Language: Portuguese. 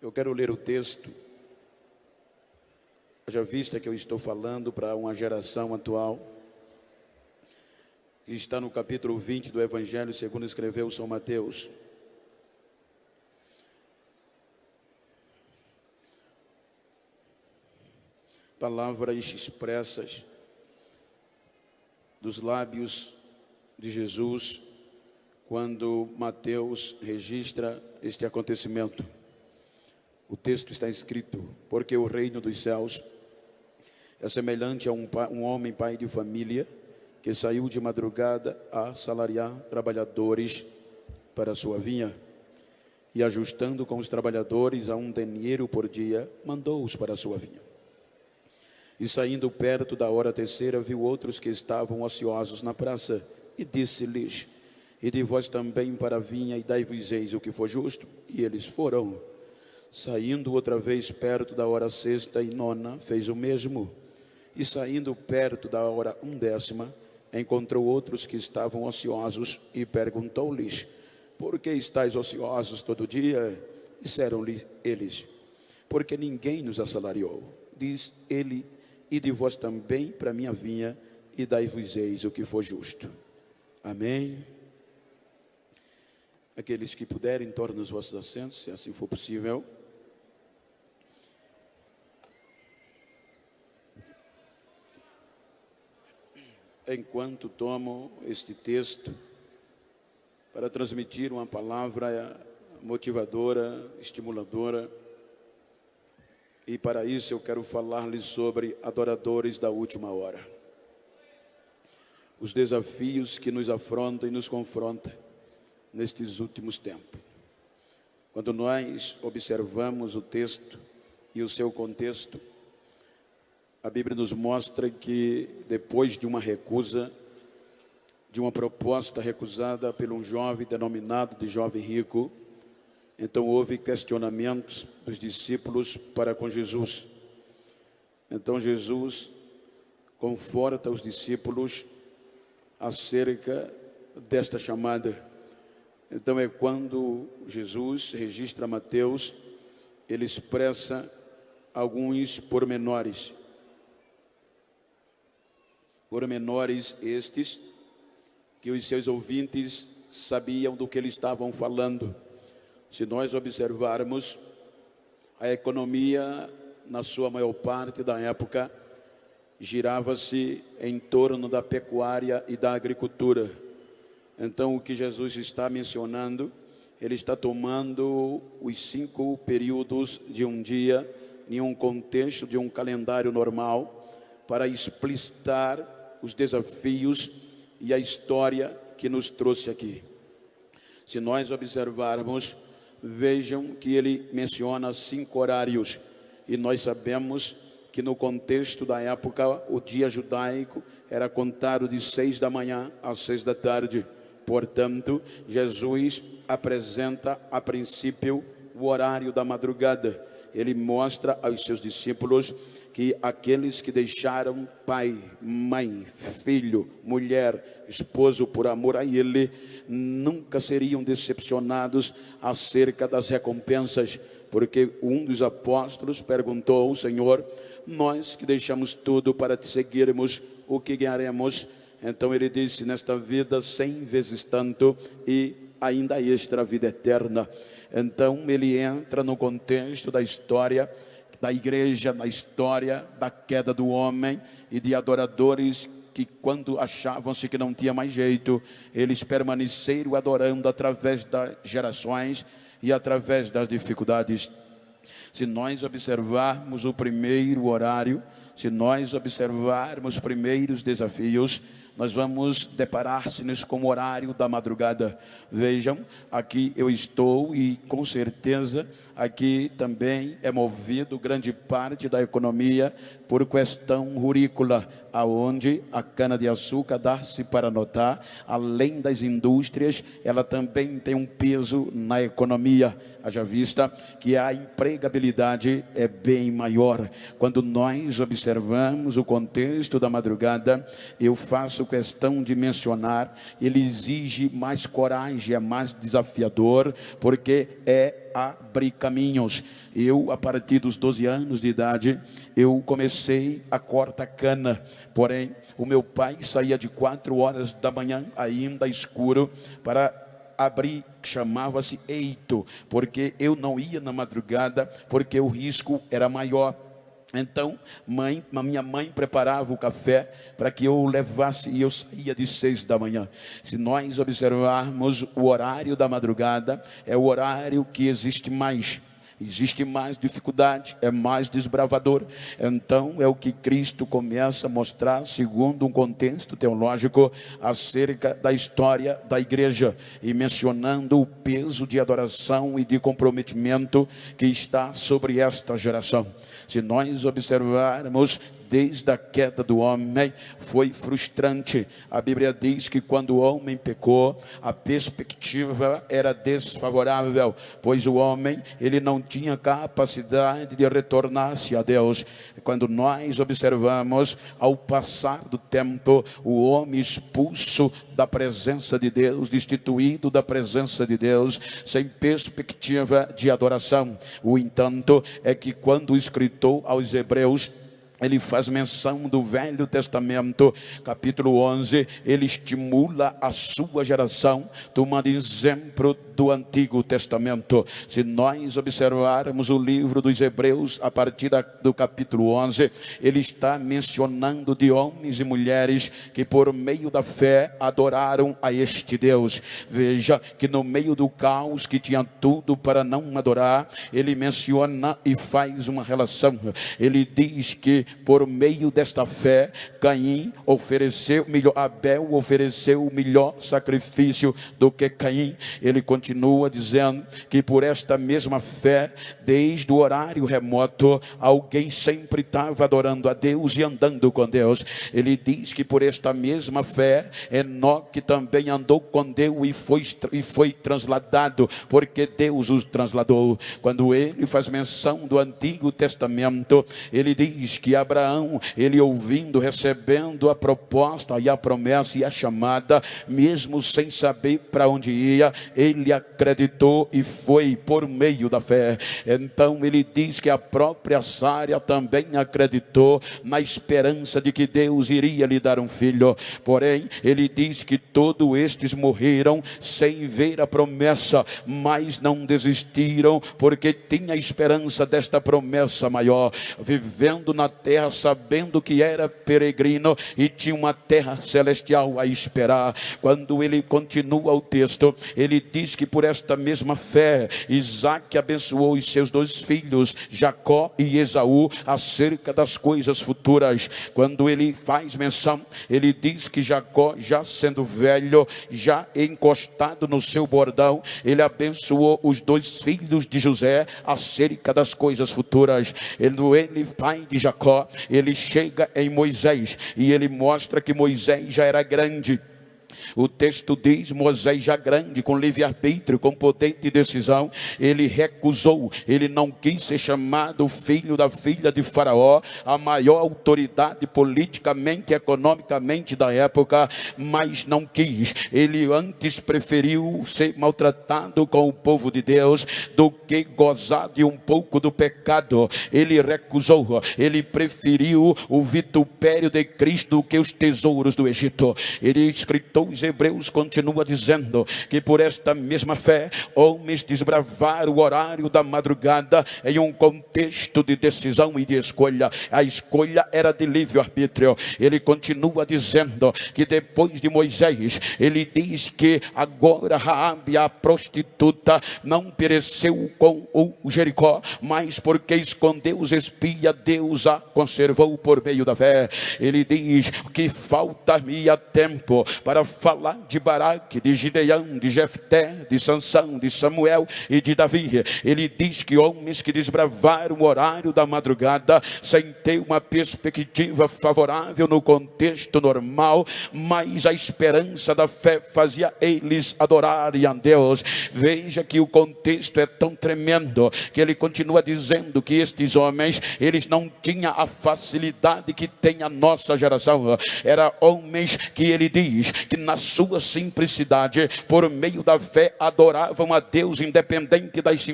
Eu quero ler o texto, já vista que eu estou falando para uma geração atual, que está no capítulo 20 do Evangelho segundo escreveu São Mateus. Palavras expressas dos lábios de Jesus, quando Mateus registra este acontecimento. O texto está escrito: porque o reino dos céus é semelhante a um homem pai de família, que saiu de madrugada a assalariar trabalhadores para a sua vinha, e ajustando com os trabalhadores a 1 denário por dia, mandou-os para a sua vinha. E saindo perto da hora terceira, viu outros que estavam ociosos na praça, e disse-lhes: ide vós também para a vinha, e dai-vos-eis o que for justo. E eles foram. Saindo outra vez perto da hora sexta e nona, fez o mesmo. E saindo perto da hora 10ª, encontrou outros que estavam ociosos, e perguntou-lhes: por que estáis ociosos todo dia? Disseram-lhe eles: porque ninguém nos assalariou. Diz ele: ide vós também para a minha vinha, e dai-vos-eis o que for justo. Amém. Aqueles que puderem, tornem os vossos assentos, se assim for possível. Enquanto tomo este texto para transmitir uma palavra motivadora, estimuladora, e para isso eu quero falar-lhes sobre adoradores da última hora. Os desafios que nos afrontam e nos confrontam nestes últimos tempos. Quando nós observamos o texto e o seu contexto, a Bíblia nos mostra que depois de uma recusa, de uma proposta recusada por um jovem denominado de jovem rico, então houve questionamentos dos discípulos para com Jesus. Então Jesus conforta os discípulos acerca desta chamada. Então é quando Jesus registra Mateus, ele expressa alguns pormenores. Pormenores estes que os seus ouvintes sabiam do que eles estavam falando. Se nós observarmos, a economia, na sua maior parte da época, girava-se em torno da pecuária e da agricultura. Então, o que Jesus está mencionando, ele está tomando os 5 períodos de um dia, em um contexto de um calendário normal, para explicitar os desafios e a história que nos trouxe aqui. Se nós observarmos, vejam que ele menciona 5 horários, e nós sabemos que no contexto da época, o dia judaico era contado de 6 da manhã às 6 da tarde. Portanto, Jesus apresenta a princípio o horário da madrugada. Ele mostra aos seus discípulos que aqueles que deixaram pai, mãe, filho, mulher, esposo por amor a ele, nunca seriam decepcionados acerca das recompensas, porque um dos apóstolos perguntou ao Senhor: nós que deixamos tudo para te seguirmos, o que ganharemos? Então ele disse: nesta vida 100 vezes tanto, e ainda extra a vida eterna. Então ele entra no contexto da história da igreja, na história da queda do homem e de adoradores que, quando achavam-se que não tinha mais jeito, eles permaneceram adorando através das gerações e através das dificuldades. Se nós observarmos o primeiro horário, se nós observarmos os primeiros desafios, nós vamos deparar-se com o horário da madrugada. Vejam, aqui eu estou, e com certeza aqui também é movido grande parte da economia por questão rurícola, aonde a cana-de-açúcar dá-se para notar, além das indústrias, ela também tem um peso na economia. Haja vista que a empregabilidade é bem maior. Quando nós observamos o contexto da madrugada, eu faço questão de mencionar, ele exige mais coragem, é mais desafiador, porque é abrir caminhos. Eu, a partir dos 12 anos de idade, eu comecei a cortar cana. Porém, o meu pai saía de 4 horas da manhã, ainda escuro, para abrir, chamava-se eito, porque eu não ia na madrugada, porque o risco era maior. Então, a minha mãe preparava o café para que eu levasse, e eu saía de 6 da manhã. Se nós observarmos o horário da madrugada, é o horário que existe mais dificuldade, é mais desbravador. Então é o que Cristo começa a mostrar, segundo um contexto teológico, acerca da história da igreja, e mencionando o peso de adoração e de comprometimento que está sobre esta geração. Se nós observarmos, desde a queda do homem, foi frustrante. A Bíblia diz que quando o homem pecou, a perspectiva era desfavorável, pois o homem, ele não tinha capacidade de retornar-se a Deus. Quando nós observamos, ao passar do tempo, o homem expulso da presença de Deus, destituído da presença de Deus, sem perspectiva de adoração. O entanto, é que quando o escritor aos Hebreus, ele faz menção do Velho Testamento, capítulo 11, ele estimula a sua geração, tomando exemplo do Antigo Testamento. Se nós observarmos o livro dos Hebreus, a partir do capítulo 11, ele está mencionando de homens e mulheres que por meio da fé adoraram a este Deus. Veja que no meio do caos, que tinha tudo para não adorar, ele menciona e faz uma relação. Ele diz que por meio desta fé, Abel ofereceu o melhor sacrifício do que Caim. Ele continua dizendo que por esta mesma fé, desde o horário remoto, alguém sempre estava adorando a Deus e andando com Deus. Ele diz que por esta mesma fé, Enoque também andou com Deus e foi transladado, porque Deus os transladou. Quando ele faz menção do Antigo Testamento, ele diz que Abraão, ele ouvindo, recebendo a proposta e a promessa e a chamada, mesmo sem saber para onde ia, ele acreditou e foi por meio da fé. Então ele diz que a própria Sara também acreditou na esperança de que Deus iria lhe dar um filho. Porém, ele diz que todos estes morreram sem ver a promessa, mas não desistiram, porque tinha esperança desta promessa maior, vivendo na terra, sabendo que era peregrino e tinha uma terra celestial a esperar. Quando ele continua o texto, ele diz que por esta mesma fé, Isaac abençoou os seus 2 filhos, Jacó e Esaú, acerca das coisas futuras. Quando ele faz menção, ele diz que Jacó, já sendo velho, já encostado no seu bordão, ele abençoou os 2 filhos de José acerca das coisas futuras. Ele pai de Jacó, ele chega em Moisés e ele mostra que Moisés já era grande. O texto diz, Moisés já grande, com livre-arbítrio, com poder de decisão, ele recusou, ele não quis ser chamado filho da filha de Faraó, a maior autoridade politicamente e economicamente da época, mas não quis. Ele antes preferiu ser maltratado com o povo de Deus do que gozar de um pouco do pecado. Ele recusou, ele preferiu o vitupério de Cristo do que os tesouros do Egito. Ele escritou os Hebreus, continua dizendo que por esta mesma fé, homens desbravaram o horário da madrugada em um contexto de decisão e de escolha. A escolha era de livre-arbítrio. Ele continua dizendo que depois de Moisés, ele diz que agora Raabe, a prostituta, não pereceu com o Jericó, mas porque escondeu os espias, Deus a conservou por meio da fé. Ele diz que falta-me tempo para falar de Baraque, de Gideão, de Jefté, de Sansão, de Samuel e de Davi. Ele diz que homens que desbravaram o horário da madrugada sem ter uma perspectiva favorável no contexto normal, mas a esperança da fé fazia eles adorarem a Deus. Veja que o contexto é tão tremendo que ele continua dizendo que estes homens, eles não tinham a facilidade que tem a nossa geração. Era homens que ele diz que na sua simplicidade, por meio da fé, adoravam a Deus independente das